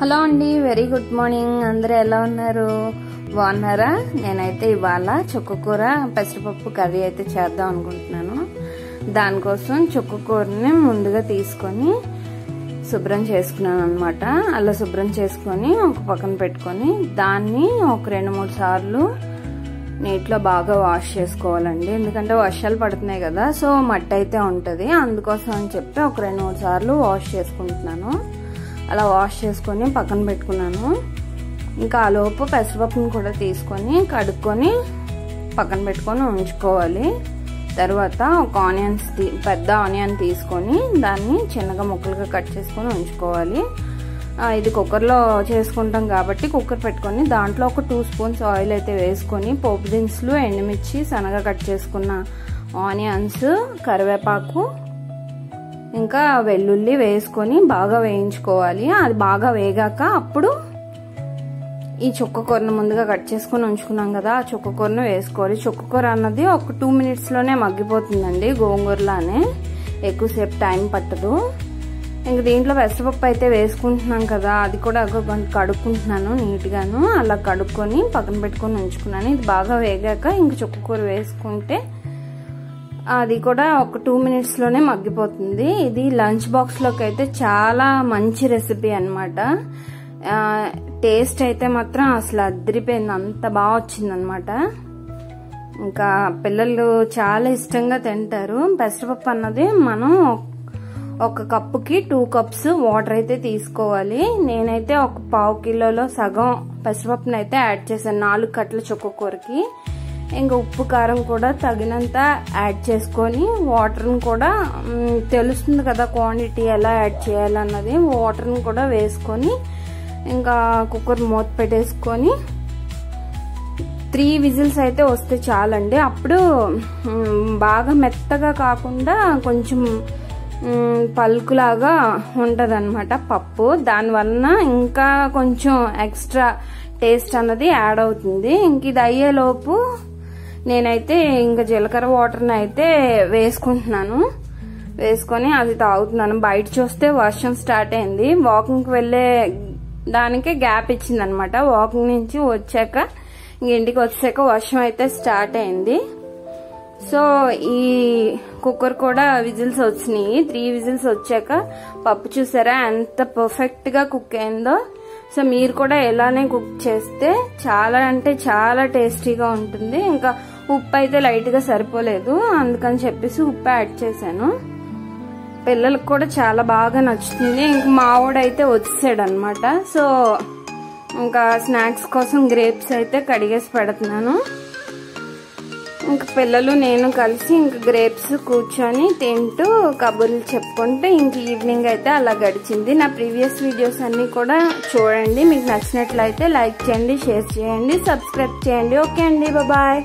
Hello అండి, very good morning. అందరూ ఎలా ఉన్నారు? బాగున్నారా? నేనైతే ఇవాళ చుక్కకూర పెసరపప్పు కర్రీ అయితే చేద్దాం అనుకుంటున్నాను. దానికోసం చుక్కకూరని ముందుగా తీసుకొని శుభ్రం చేసుకున్నాను అనమాట. అలా శుభ్రం చేసుకొని ఒక పక్కన పెట్టుకొని దాన్ని ఒక 2-3 సార్లు నీటిలో బాగా వాష్ చేసుకోవాలండి. ఎందుకంటే వర్షాలు పడుతున్నాయి కదా, సో మట్టి అయితే ఉంటుంది. అందుకోసం అని చెప్పి ఒక 2-3 సార్లు వాష్ చేసుకుంటున్నాను. అలా వాష్ చేసుకొని పక్కన పెట్టుకున్నాను. ఇంకా ఆ లోపు పెసరపప్పుని కూడా తీసుకొని కడుక్కొని పక్కన పెట్టుకొని ఉంచుకోవాలి. తర్వాత ఒక పెద్ద ఆనియన్ తీసుకొని దాన్ని చిన్నగా ముక్కలుగా కట్ చేసుకొని ఉంచుకోవాలి. ఇది కుక్కర్లో చేసుకుంటాం కాబట్టి కుక్కర్ పెట్టుకొని దాంట్లో ఒక 2 స్పూన్స్ ఆయిల్ అయితే వేసుకొని పోపు దినుసులు, ఎండుమిర్చి, సన్నగా కట్ చేసుకున్న ఆనియన్స్, కరివేపాకు, ఇంకా వెల్లుల్లి వేసుకొని బాగా వేయించుకోవాలి. అది బాగా వేగాక అప్పుడు ఈ చుక్కకూరను ముందుగా కట్ చేసుకుని ఉంచుకున్నాం కదా, ఆ చుక్కకూరను వేసుకోవాలి. చుక్కకూర అన్నది ఒక 2 మినిట్స్లోనే మగ్గిపోతుందండి. గోంగూరలానే ఎక్కువసేపు టైం పట్టదు. ఇంక దీంట్లో పెసరపప్పు అయితే వేసుకుంటున్నాం కదా, అది కూడా కడుక్కుంటున్నాను నీట్గాను. అలా కడుక్కొని పక్కన పెట్టుకొని ఉంచుకున్నాను. ఇది బాగా వేగాక ఇంక చుక్కకూర వేసుకుంటే అది కూడా ఒక 2 మినిట్స్లోనే మగ్గిపోతుంది. ఇది లంచ్ బాక్స్లోకి అయితే చాలా మంచి రెసిపీ అనమాట. టేస్ట్ అయితే మాత్రం అసలు అదిరిపోయింది, అంత బాగా వచ్చిందనమాట. ఇంకా పిల్లలు చాలా ఇష్టంగా తింటారు. పెసరపప్పు అన్నది మనం ఒక కప్పుకి 2 కప్స్ వాటర్ అయితే తీసుకోవాలి. నేనైతే ఒక 1/2 కిలోలో సగం పెసరపప్పుని అయితే యాడ్ చేశాను 4 కట్టల చుక్కకూరకి. ఇంకా ఉప్పు కారం కూడా తగినంత యాడ్ చేసుకొని వాటర్ని కూడా తెలుస్తుంది కదా క్వాంటిటీ ఎలా యాడ్ చేయాలన్నది. వాటర్ని కూడా వేసుకొని ఇంకా కుక్కర్ మూత పెట్టేసుకొని 3 విజిల్స్ అయితే వస్తే చాలండి. అప్పుడు బాగా మెత్తగా కాకుండా కొంచెం పలుకులాగా ఉంటుంది అనమాట పప్పు. దానివల్ల ఇంకా కొంచెం ఎక్స్ట్రా టేస్ట్ అన్నది యాడ్ అవుతుంది. ఇంక ఇది అయ్యేలోపు నేనైతే ఇంకా జీలకర్ర వాటర్ని అయితే వేసుకుంటున్నాను. వేసుకొని అది తాగుతున్నాను. బయట చూస్తే వర్షం స్టార్ట్ అయింది. వాకింగ్కి వెళ్ళే దానికే గ్యాప్ ఇచ్చింది అనమాట. వాకింగ్ నుంచి వచ్చాక ఇంటికి వచ్చాక వర్షం అయితే స్టార్ట్ అయింది. సో ఈ కుక్కర్ కూడా విజిల్స్ వచ్చినాయి. 3 విజిల్స్ వచ్చాక పప్పు చూసారా ఎంత పర్ఫెక్ట్ గా కుక్ అయిందో. సో మీరు కూడా ఎలానే కుక్ చేస్తే చాలా అంటే చాలా టేస్టీగా ఉంటుంది. ఇంకా ఉప్పు అయితే లైట్ గా సరిపోలేదు, అందుకని చెప్పేసి ఉప్పు యాడ్ చేశాను. పిల్లలకు కూడా చాలా బాగా నచ్చుతుంది. ఇంక మావాడైతే వచ్చేసాడు అనమాట. సో ఇంకా స్నాక్స్ కోసం గ్రేప్స్ అయితే కడిగేసి పెడుతున్నాను. ఇంక పిల్లలు నేను కలిసి ఇంక గ్రేప్స్ కూర్చొని తింటూ కబుర్లు చెప్పుకుంటూ ఇంక ఈవినింగ్ అయితే అలా గడిచింది. నా ప్రీవియస్ వీడియోస్ అన్ని కూడా చూడండి. మీకు నచ్చినట్లయితే లైక్ చేయండి, షేర్ చేయండి, సబ్స్క్రైబ్ చేయండి. ఓకే అండి, బాయ్.